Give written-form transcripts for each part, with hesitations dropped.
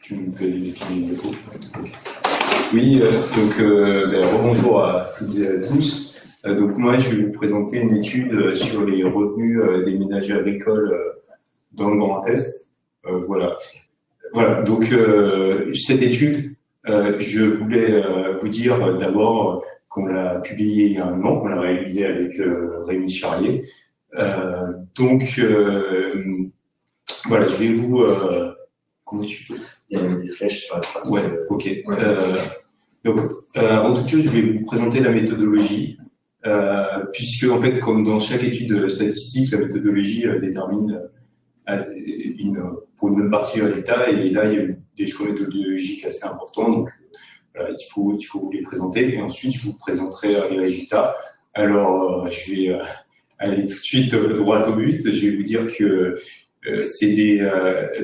Tu me fais les définitions. Oui, rebonjour à toutes et à tous. Donc moi, je vais vous présenter une étude sur les revenus des ménages agricoles dans le Grand Est. Voilà. Donc cette étude, je voulais vous dire d'abord qu'on l'a publiée il y a un an, qu'on l'a réalisée avec Rémi Charlier. Voilà, je vais vous... comment tu fais ? Il y a des flèches sur la phrase. Ouais, ok. Avant toute chose, je vais vous présenter la méthodologie, puisque en fait, comme dans chaque étude statistique, la méthodologie détermine pour une bonne partie du résultat, et là, il y a des choix méthodologiques assez importants, donc voilà, il faut vous les présenter, et ensuite, je vous présenterai les résultats. Alors, je vais aller tout de suite droit au but. Je vais vous dire que c'est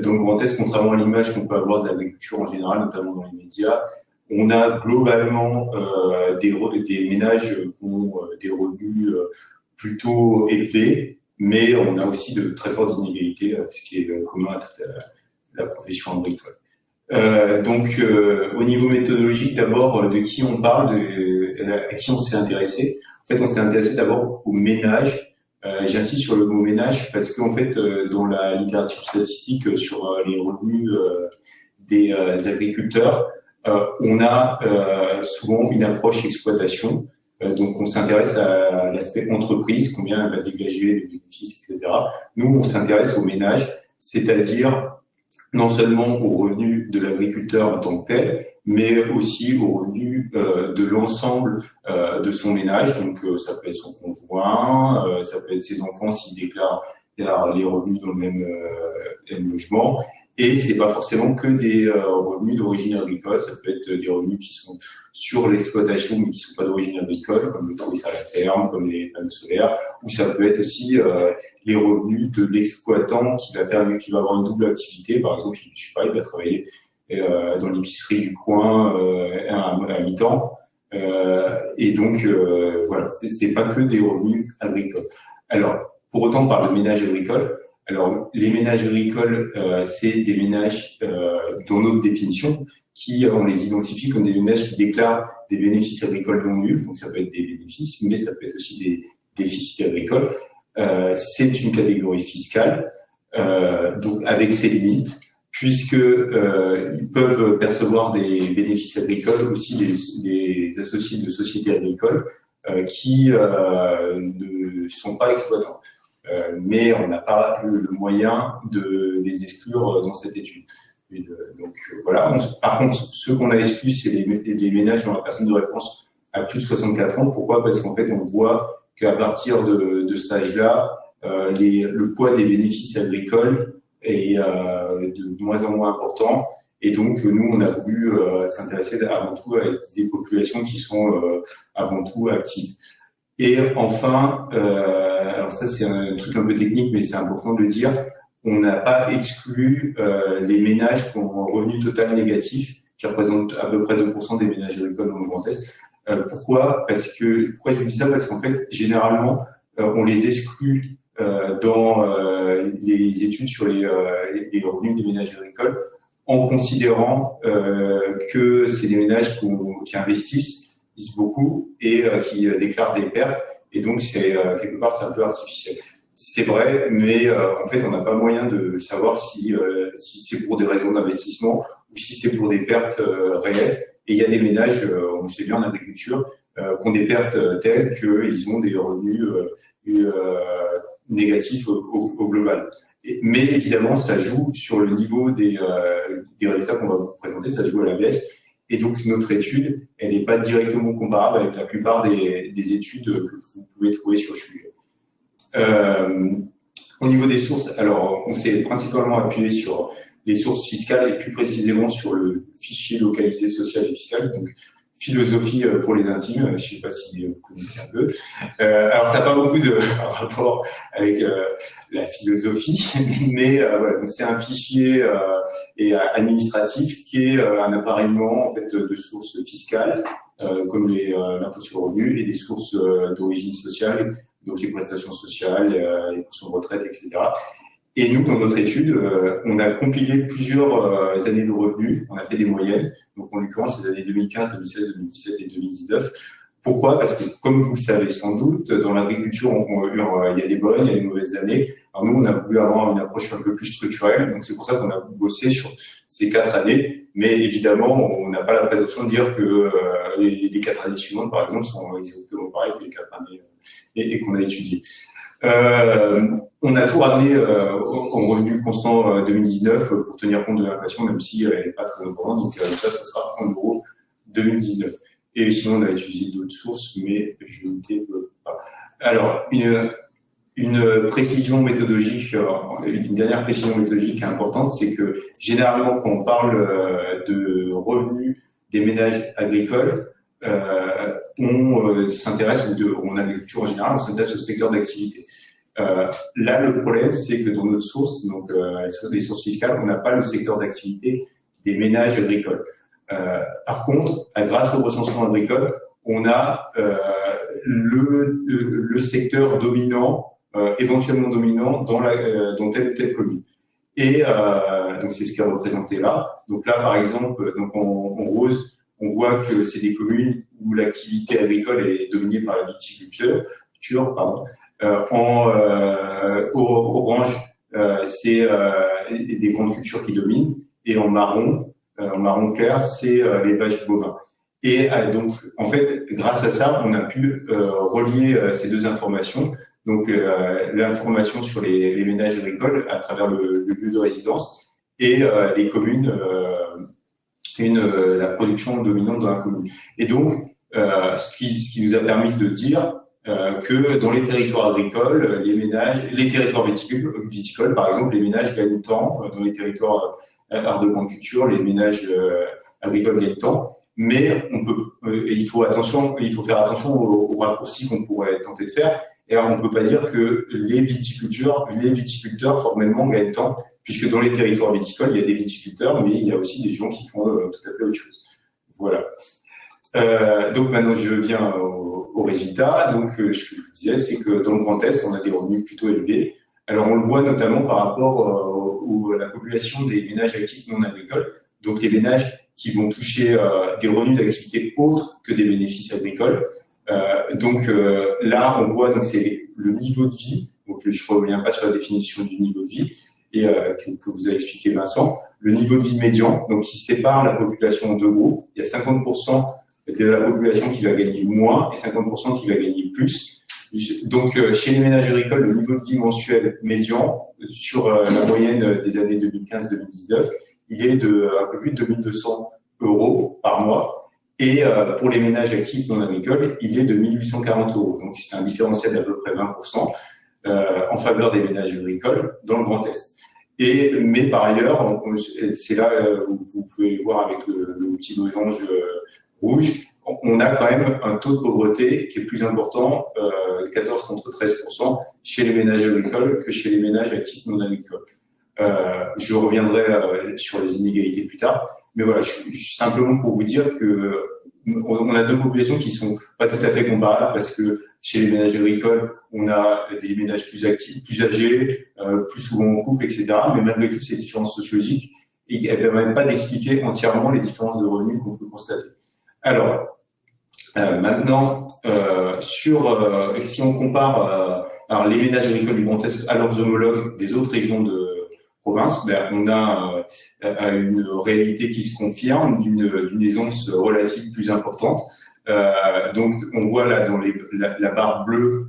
dans le Grand Est, contrairement à l'image qu'on peut avoir de l'agriculture en général, notamment dans les médias, on a globalement des ménages qui ont des revenus plutôt élevés, mais on a aussi de très fortes inégalités, ce qui est commun à toute la profession agricole. Au niveau méthodologique, d'abord, de qui on parle, à qui on s'est intéressé. En fait, on s'est intéressé d'abord aux ménages. J'insiste sur le mot ménage parce qu'en fait, dans la littérature statistique sur les revenus des agriculteurs, on a souvent une approche exploitation. Donc, on s'intéresse à l'aspect entreprise, combien elle va dégager de bénéfices, etc. Nous, on s'intéresse aux ménages, c'est-à-dire non seulement aux revenus de l'agriculteur en tant que tel, mais aussi aux revenus de l'ensemble de son ménage. Donc, ça peut être son conjoint, ça peut être ses enfants s'il déclare les revenus dans le même logement. Et c'est pas forcément que des revenus d'origine agricole, ça peut être des revenus qui sont sur l'exploitation mais qui sont pas d'origine agricole, comme le service à la ferme, comme les panneaux solaires, ou ça peut être aussi les revenus de l'exploitant qui va avoir une double activité. Par exemple, je sais pas, il va travailler dans l'épicerie du coin à mi-temps, et donc voilà, c'est pas que des revenus agricoles. Alors, pour autant, on parle de ménages agricoles. Alors, les ménages agricoles, c'est des ménages, dans notre définition, on les identifie comme des ménages qui déclarent des bénéfices agricoles non nuls. Donc, ça peut être des bénéfices, mais ça peut être aussi des déficits agricoles. C'est une catégorie fiscale, donc avec ses limites, puisque ils peuvent percevoir des bénéfices agricoles aussi des associés de sociétés agricoles qui ne sont pas exploitants. Mais on n'a pas le moyen de les exclure dans cette étude. Voilà. Par contre, ceux qu'on a exclus, c'est les ménages dont la personne de référence a plus de 64 ans. Pourquoi ? Parce qu'en fait, on voit qu'à partir de cet âge-là, le poids des bénéfices agricoles est de moins en moins important. Et donc, nous, on a voulu s'intéresser avant tout à des populations qui sont avant tout actives. Et enfin, alors ça c'est un truc un peu technique, mais c'est important de le dire, on n'a pas exclu les ménages qui ont un revenu total négatif, qui représentent à peu près 2% des ménages agricoles dans le Grand Est. Pourquoi je vous dis ça ? Parce qu'en fait, généralement, on les exclut dans les études sur les revenus des ménages agricoles, en considérant que c'est des ménages qui investissent beaucoup et qui déclarent des pertes, et donc quelque part c'est un peu artificiel. C'est vrai, mais en fait on n'a pas moyen de savoir si c'est pour des raisons d'investissement ou si c'est pour des pertes réelles. Et il y a des ménages, on le sait bien en agriculture, qui ont des pertes telles qu'ils ont des revenus négatifs au global. Mais évidemment, ça joue sur le niveau des résultats qu'on va vous présenter, ça joue à la baisse. Et donc, notre étude, elle n'est pas directement comparable avec la plupart des études que vous pouvez trouver sur le sujet. Au niveau des sources, alors, on s'est principalement appuyé sur les sources fiscales et plus précisément sur le fichier localisé social et fiscal, donc philosophie pour les intimes, je ne sais pas si vous connaissez un peu. Alors, ça n'a pas beaucoup de rapport avec la philosophie, mais voilà, donc c'est un fichier administratif qui est un appareillement en fait de sources fiscales, comme l'impôt sur le revenu, et des sources d'origine sociale, donc les prestations sociales, les pensions de retraite, etc. Et nous, dans notre étude, on a compilé plusieurs années de revenus, on a fait des moyennes, donc en l'occurrence les années 2015, 2016, 2017 et 2019. Pourquoi? Parce que, comme vous le savez sans doute, dans l'agriculture, il y a des bonnes, il y a des mauvaises années. Alors nous, on a voulu avoir une approche un peu plus structurelle, donc c'est pour ça qu'on a bossé sur ces 4 années. Mais évidemment, on n'a pas la prétention de dire que les 4 années suivantes, par exemple, sont exactement pareilles que les 4 années et qu'on a étudiées. On a tout ramené en revenu constant 2019 pour tenir compte de l'inflation, même si elle n'est pas très importante. Donc ça sera en euros 2019. Et sinon, on a utilisé d'autres sources, mais je ne développe pas. Alors, une précision méthodologique, une dernière précision méthodologique importante, c'est que généralement, quand on parle de revenus des ménages agricoles, on s'intéresse, ou en agriculture en général, on s'intéresse au secteur d'activité. Là, le problème, c'est que dans notre source, donc les sources fiscales, on n'a pas le secteur d'activité des ménages agricoles. Par contre, grâce au recensement agricole, on a le secteur dominant, éventuellement dominant dans telle ou telle commune. Et donc c'est ce qui est représenté là. Donc là, par exemple, donc en rose, on voit que c'est des communes où l'activité agricole est dominée par la viticulture. En orange, c'est des grandes cultures qui dominent, et en marron clair, c'est les vaches bovins. Et donc, en fait, grâce à ça, on a pu relier ces deux informations. Donc, l'information sur les ménages agricoles à travers le lieu de résidence et les communes, la production dominante dans la commune. Et donc, ce qui nous a permis de dire que dans les territoires agricoles, les territoires viticoles, par exemple, les ménages gagnent tant, dans les territoires de grande culture, les ménages agricoles gagnent tant, mais il faut faire attention aux raccourcis qu'on pourrait tenter de faire. Et alors, on ne peut pas dire que les viticulteurs formellement gagnent tant, puisque dans les territoires viticoles, il y a des viticulteurs, mais il y a aussi des gens qui font tout à fait autre chose. Voilà. Donc maintenant, je viens au résultat. Donc, ce que je vous disais, c'est que dans le Grand Est, on a des revenus plutôt élevés. Alors, on le voit notamment par rapport à la population des ménages actifs non agricoles. Donc, les ménages qui vont toucher des revenus d'activité autres que des bénéfices agricoles. Donc là, on voit, donc c'est le niveau de vie. Donc, je ne reviens pas sur la définition du niveau de vie et que vous a expliqué Vincent. Le niveau de vie médian, donc qui sépare la population en deux groupes. Il y a 50% de la population qui va gagner moins et 50% qui va gagner plus. Donc, chez les ménages agricoles, le niveau de vie mensuel médian sur la moyenne des années 2015-2019, il est de un peu plus de 2200 € par mois. Et pour les ménages actifs non agricoles, il est de 1840 €. Donc, c'est un différentiel d'à peu près 20% en faveur des ménages agricoles dans le Grand Est. Mais par ailleurs, c'est là où vous pouvez voir avec le petit losange rouge, on a quand même un taux de pauvreté qui est plus important, 14 contre 13% chez les ménages agricoles que chez les ménages actifs non agricoles. Je reviendrai sur les inégalités plus tard, mais voilà, simplement pour vous dire que on a deux populations qui sont pas tout à fait comparables, parce que chez les ménages agricoles, on a des ménages plus actifs, plus âgés, plus souvent en couple, etc. Mais malgré toutes ces différences sociologiques, elles ne permettent pas d'expliquer entièrement les différences de revenus qu'on peut constater. Alors, maintenant, si on compare alors les ménages agricoles du Grand Est à leurs homologues des autres régions de province, on a une réalité qui se confirme d'une aisance relative plus importante. Donc, on voit là dans la barre bleue,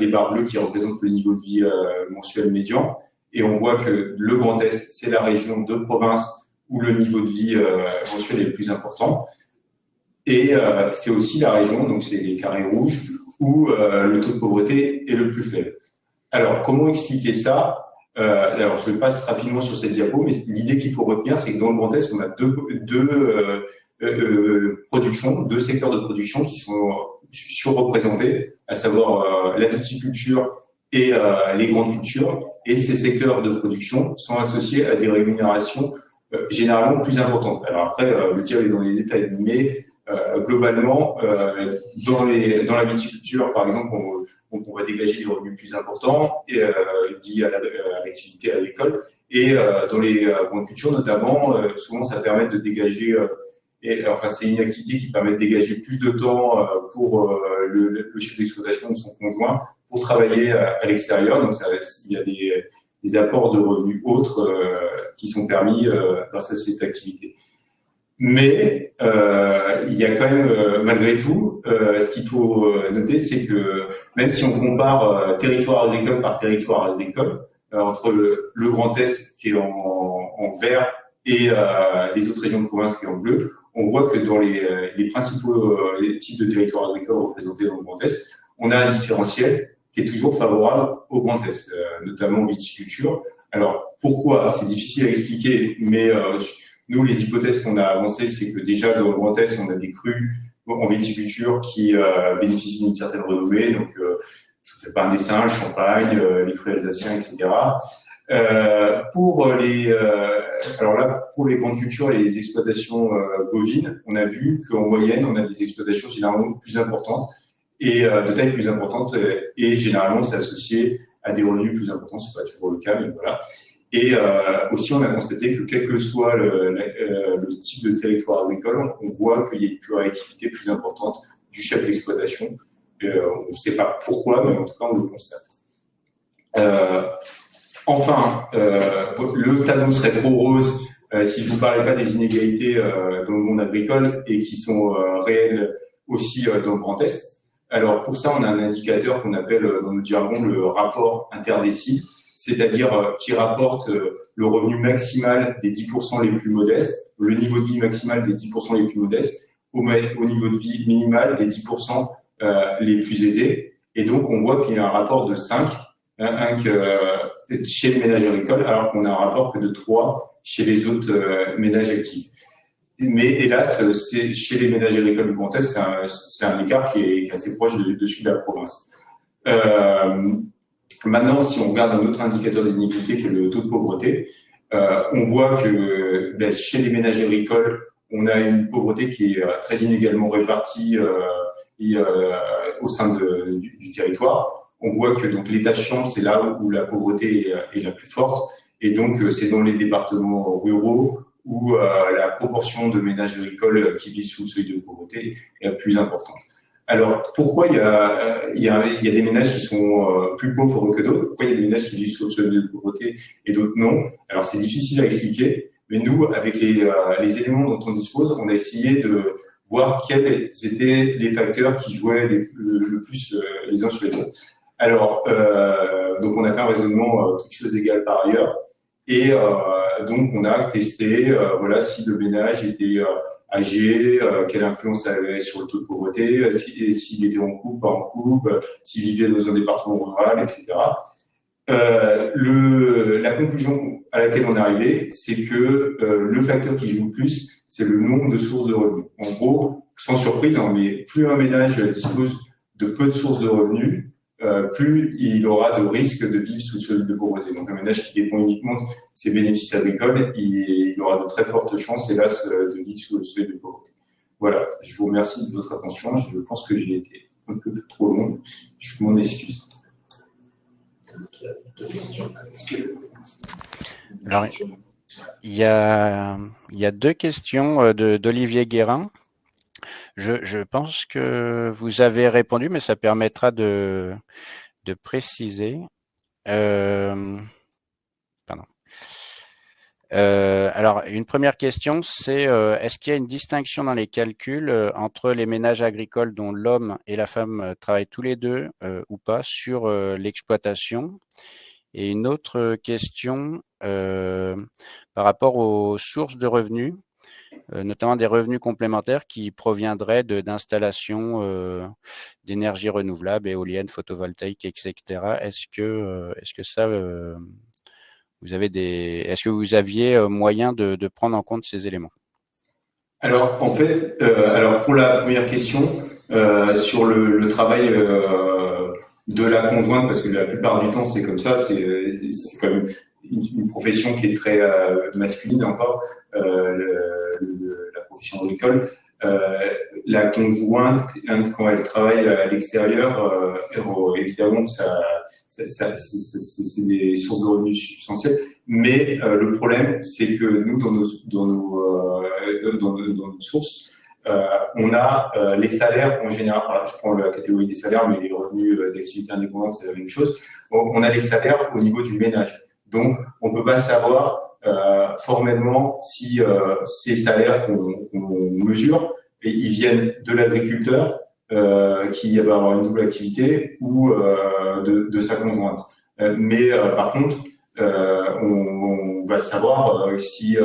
les barres bleues qui représentent le niveau de vie mensuel médian, et on voit que le Grand Est, c'est la région de province où le niveau de vie mensuel est le plus important. Et c'est aussi la région, donc c'est les carrés rouges, où le taux de pauvreté est le plus faible. Alors, comment expliquer ça? Alors, je passe rapidement sur cette diapo, mais l'idée qu'il faut retenir, c'est que dans le Grand Est, on a deux secteurs de production qui sont surreprésentés, à savoir la viticulture et les grandes cultures. Et ces secteurs de production sont associés à des rémunérations généralement plus importantes. Alors après, le diable est dans les détails, mais globalement, dans la viticulture, par exemple, on va dégager des revenus plus importants et liés à l'activité agricole. Et dans les grandes cultures, notamment, souvent, ça permet de dégager, c'est une activité qui permet de dégager plus de temps pour le chef d'exploitation ou son conjoint pour travailler à l'extérieur. Donc, il y a des apports de revenus autres qui sont permis grâce à cette activité. Mais il y a quand même, malgré tout, ce qu'il faut noter, c'est que même si on compare territoire agricole par territoire agricole, entre le Grand Est qui est en vert et les autres régions de province qui est en bleu, on voit que dans les principaux types de territoires agricoles représentés dans le Grand Est, on a un différentiel qui est toujours favorable au Grand Est, notamment en viticulture. Alors, pourquoi? C'est difficile à expliquer, mais nous, les hypothèses qu'on a avancées, c'est que déjà dans le Grand Est, on a des crus en viticulture qui bénéficient d'une certaine renommée. Donc, je ne fais pas un dessin, le Champagne, les crus alsaciens, etc. Pour les grandes cultures et les exploitations bovines, on a vu qu'en moyenne, on a des exploitations généralement plus importantes et de taille plus importante, et généralement, c'est associé à des revenus plus importants. C'est pas toujours le cas, mais voilà. Et aussi, on a constaté que quel que soit le type de territoire agricole, on voit qu'il y a une pluralité plus importante du chef d'exploitation. On ne sait pas pourquoi, mais en tout cas, on le constate. Enfin, le tableau serait trop rose si je ne vous parlais pas des inégalités dans le monde agricole et qui sont réelles aussi dans le Grand Est. Alors, pour ça, on a un indicateur qu'on appelle dans notre jargon le rapport interdécile, c'est-à-dire qui rapporte le revenu maximal des 10% les plus modestes, le niveau de vie maximal des 10% les plus modestes, au niveau de vie minimal des 10% les plus aisés. Et donc, on voit qu'il y a un rapport de 5 chez les ménages agricoles, alors qu'on a un rapport que de 3 chez les autres ménages actifs. Mais hélas, c'est chez les ménages agricoles du Grand Est, c'est un écart qui est assez proche de celui de la province. Maintenant, si on regarde un autre indicateur d'inégalité qui est le taux de pauvreté, on voit que chez les ménages agricoles, on a une pauvreté qui est très inégalement répartie au sein du territoire. On voit que donc l'état de chambre, c'est là où la pauvreté est la plus forte, et donc c'est dans les départements ruraux où la proportion de ménages agricoles qui vivent sous le seuil de pauvreté est la plus importante. Alors, pourquoi il y a des ménages qui sont plus pauvres que d'autres? Pourquoi il y a des ménages qui vivent sous le seuil de pauvreté et d'autres non? Alors, c'est difficile à expliquer, mais nous, avec les éléments dont on dispose, on a essayé de voir quels étaient les facteurs qui jouaient le plus les uns sur les autres. Alors, donc on a fait un raisonnement toutes choses égales par ailleurs, et donc on a testé voilà, si le ménage était âgé, quelle influence ça avait sur le taux de pauvreté, s'il était en couple, pas en couple, s'il vivait dans un département rural, etc. La conclusion à laquelle on est arrivé, c'est que le facteur qui joue le plus, c'est le nombre de sources de revenus. En gros, sans surprise, hein, mais plus un ménage dispose de peu de sources de revenus, plus il aura de risques de vivre sous le seuil de pauvreté. Donc un ménage qui dépend uniquement de ses bénéfices agricoles, il aura de très fortes chances, hélas, de vivre sous le seuil de pauvreté. Voilà, je vous remercie de votre attention. Je pense que j'ai été un peu trop long. Je m'en excuse. Alors, il y a 2 questions d'Olivier Guérin. Je pense que vous avez répondu, mais ça permettra de préciser. Pardon. Alors, une première question, c'est est-ce qu'il y a une distinction dans les calculs entre les ménages agricoles dont l'homme et la femme travaillent tous les deux ou pas sur l'exploitation? Et une autre question par rapport aux sources de revenus, notamment des revenus complémentaires qui proviendraient d'installations d'énergie renouvelable, éolienne, photovoltaïque, etc. Est-ce que ça, est-ce que vous aviez moyen de prendre en compte ces éléments? Alors, en fait, pour la première question, sur le travail de la conjointe, parce que la plupart du temps, c'est comme ça, c'est quand même une profession qui est très masculine encore, la profession agricole. La conjointe, quand elle travaille à l'extérieur, évidemment, c'est des sources de revenus substantielles. Mais le problème, c'est que nous, dans notre source, on a les salaires en général. Je prends la catégorie des salaires, mais les revenus d'activité indépendante, c'est la même chose. On a les salaires au niveau du ménage. Donc, on peut pas savoir formellement si ces salaires qu'on mesure, et ils viennent de l'agriculteur qui va avoir une double activité ou de sa conjointe. Mais par contre, on va savoir si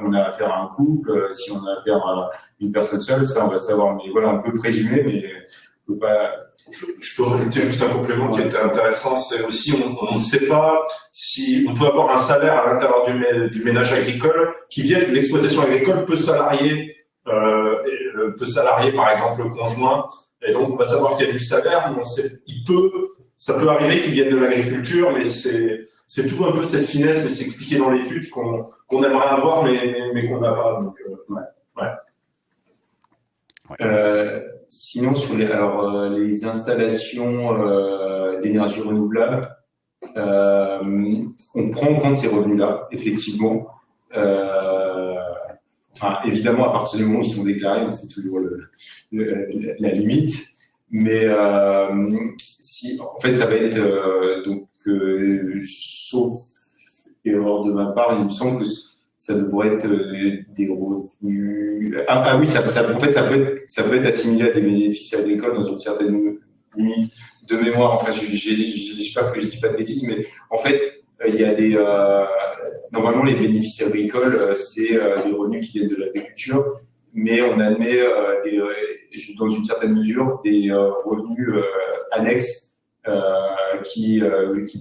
on a affaire à un couple, si on a affaire à une personne seule, ça on va savoir. Mais voilà, on peut présumer, mais on peut pas. Je peux rajouter juste un complément qui était intéressant, c'est aussi on ne sait pas si on peut avoir un salaire à l'intérieur du ménage agricole qui vient de l'exploitation agricole, peut salarier par exemple le conjoint, et donc on va savoir qu'il y a du salaire, mais ça peut arriver qu'il vienne de l'agriculture, mais c'est tout un peu cette finesse, mais c'est expliqué dans l'étude qu'on aimerait avoir, mais qu'on n'a pas. Donc Sinon, sur les installations d'énergie renouvelable, on prend en compte ces revenus-là, effectivement. Évidemment, à partir du moment où ils sont déclarés, c'est toujours la limite. Mais en fait, ça va être sauf erreur de ma part, il me semble que ça devrait être des revenus. Oui, en fait, ça peut être assimilé à des bénéfices agricoles dans une certaine limite de mémoire. Enfin, j'espère que je dis pas de bêtises, mais en fait, il y a normalement, les bénéfices agricoles, c'est des revenus qui viennent de l'agriculture, mais on admet dans une certaine mesure des revenus annexes qui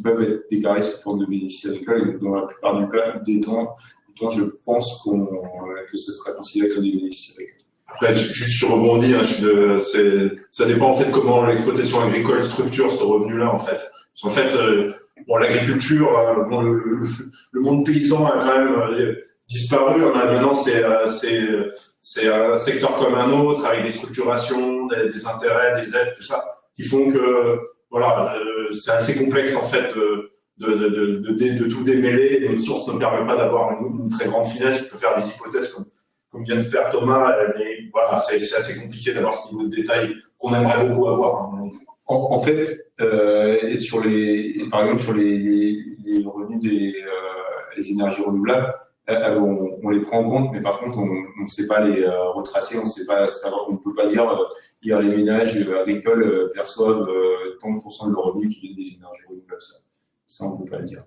peuvent être déclarés sous forme de bénéfices agricoles. Et dans la plupart des temps, je pense que ce sera considéré comme des bénéfices agricoles. Après, je rebondis, ça dépend en fait comment l'exploitation agricole structure ce revenu-là en fait. Parce qu'en fait, l'agriculture, le monde paysan a quand même disparu. Maintenant, c'est un secteur comme un autre, avec des structurations, des intérêts, des aides, tout ça, qui font que c'est assez complexe en fait de tout démêler. Notre source ne permet pas d'avoir une très grande finesse. Je peux faire des hypothèses comme vient de faire Thomas, mais voilà, c'est assez compliqué d'avoir ce niveau de détail qu'on aimerait beaucoup avoir. En fait, par exemple sur les revenus des énergies renouvelables, on les prend en compte, mais par contre on ne sait pas les retracer, on ne peut pas dire hier les ménages agricoles perçoivent tant de pourcents de leurs revenus qui viennent des énergies renouvelables. Ça on ne peut pas le dire.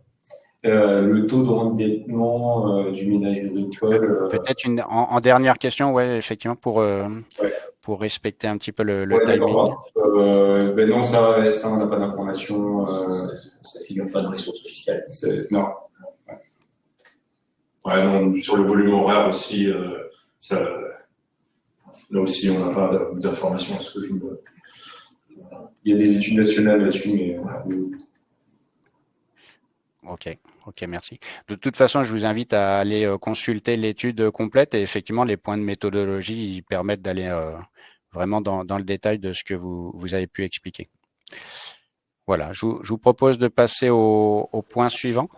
Le taux d'endettement du ménage agricole. Peut-être en dernière question, ouais, effectivement, pour respecter un petit peu le timing. Non, ça on n'a pas d'informations. Ça figure pas de ressources fiscales. Non. Non, sur le volume horaire aussi, là aussi on n'a pas d'informations. Il y a des études nationales là-dessus, mais. Ok, merci. De toute façon, je vous invite à aller consulter l'étude complète et effectivement, les points de méthodologie ils permettent d'aller vraiment dans le détail de ce que vous avez pu expliquer. Voilà, je vous propose de passer au point suivant.